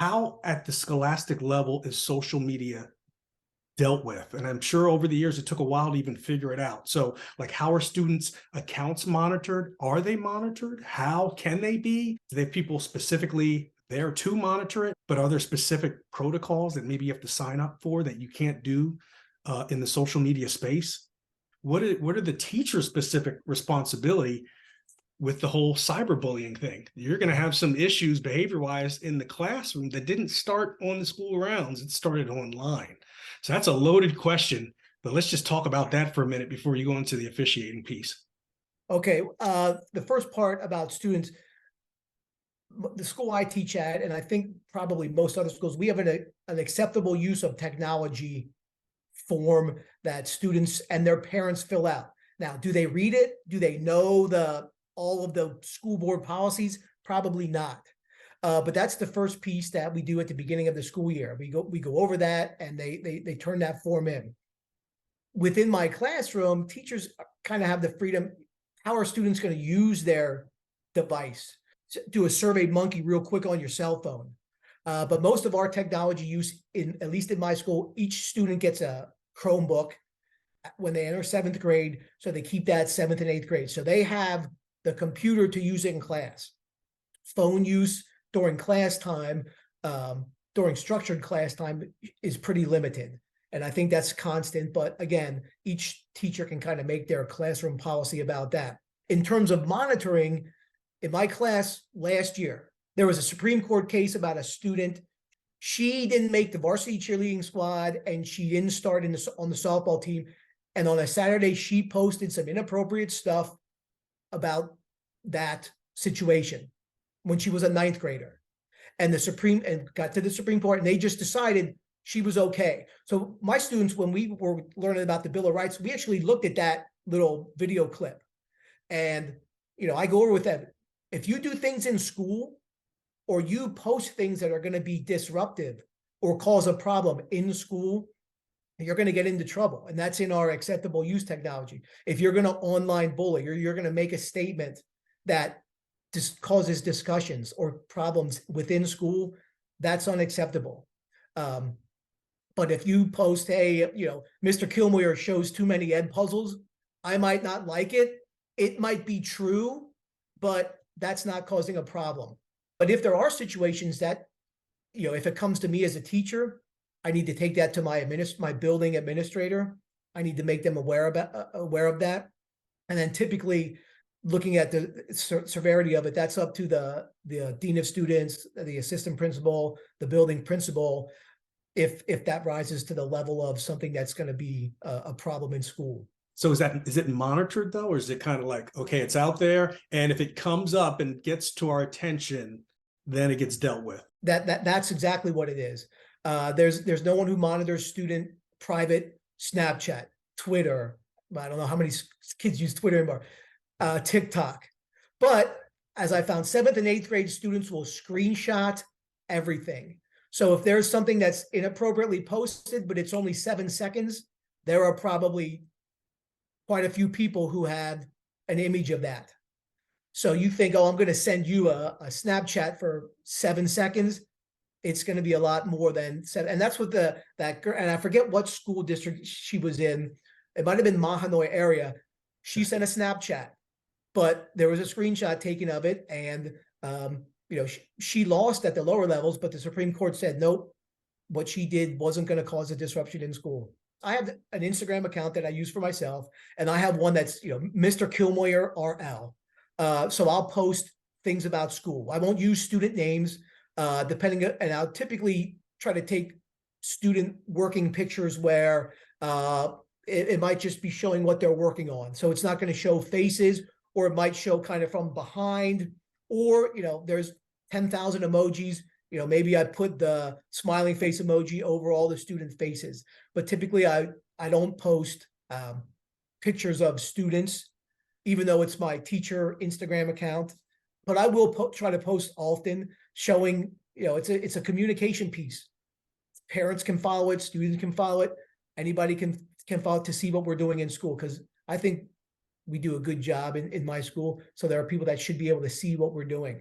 How at the scholastic level is social media dealt with? And I'm sure over the years it took a while to even figure it out. So, like, how are students' accounts monitored? Are they monitored? How can they be? Do they have people specifically there to monitor it? But are there specific protocols that maybe you have to sign up for that you can't do in the social media space? What are the teacher specific responsibility with the whole cyberbullying thing? You're going to have some issues behavior wise in the classroom that didn't start on the school grounds, it started online. So that's a loaded question, but let's just talk about that for a minute before you go into the officiating piece. Okay, the first part about students, the school I teach at, and I think probably most other schools, we have an acceptable use of technology form that students and their parents fill out. Now, do they read it? Do they know all of the school board policies? Probably not. But that's the first piece that we do at the beginning of the school year. We go over that, and they turn that form in. Within my classroom, teachers kind of have the freedom. How are students going to use their device? Do a survey monkey real quick on your cell phone. But most of our technology use, at least in my school, each student gets a Chromebook when they enter 7th grade. So they keep that 7th and 8th grade. So they have the computer to use in class. Phone use during class time, during structured class time, is pretty limited. And I think that's constant. But again, each teacher can kind of make their classroom policy about that. In terms of monitoring, in my class last year, there was a Supreme Court case about a student. She didn't make the varsity cheerleading squad, and she didn't start on the softball team. And on a Saturday, she posted some inappropriate stuff about that situation when she was a 9th grader. And got to the Supreme Court, and they just decided she was okay. So my students, when we were learning about the Bill of Rights, we actually looked at that little video clip. And, I go over with them. If you do things in school, or you post things that are going to be disruptive or cause a problem in school, you're going to get into trouble. And that's in our acceptable use technology. If you're going to online bully, or you're going to make a statement that just causes discussions or problems within school, that's unacceptable. But if you post, hey, Mr. Kilmoyer shows too many ed puzzles, I might not like it. It might be true, but that's not causing a problem. But if there are situations that, if it comes to me as a teacher, I need to take that to my building administrator. I need to make them aware of that. And then typically, looking at the severity of it, that's up to the dean of students, the assistant principal, the building principal, if that rises to the level of something that's going to be a problem in school. So is it monitored though, or is it kind of like, okay, it's out there, and if it comes up and gets to our attention, then it gets dealt with? That's exactly what it is. There's no one who monitors student private Snapchat, Twitter. I don't know how many kids use Twitter anymore. TikTok. But as I found, 7th and 8th grade students will screenshot everything. So if there's something that's inappropriately posted, but it's only 7 seconds, there are probably quite a few people who had an image of that. So you think, oh, I'm going to send you a Snapchat for 7 seconds. It's going to be a lot more than 7. And that's what that girl, and I forget what school district she was in. It might have been Mahanoy area. She sent a Snapchat, but there was a screenshot taken of it. And, she lost at the lower levels, but the Supreme Court said, nope, what she did wasn't going to cause a disruption in school. I have an Instagram account that I use for myself, and I have one that's, Mr. Kilmoyer RL. So I'll post things about school. I won't use student names, and I'll typically try to take student working pictures where it might just be showing what they're working on. So it's not going to show faces, or it might show kind of from behind, or, there's 10,000 emojis. Maybe I put the smiling face emoji over all the student faces, but typically I don't post pictures of students, even though it's my teacher Instagram account. But I will try to post often, showing, it's a communication piece. Parents can follow it, students can follow it, anybody can follow it to see what we're doing in school, because I think we do a good job in my school. So there are people that should be able to see what we're doing.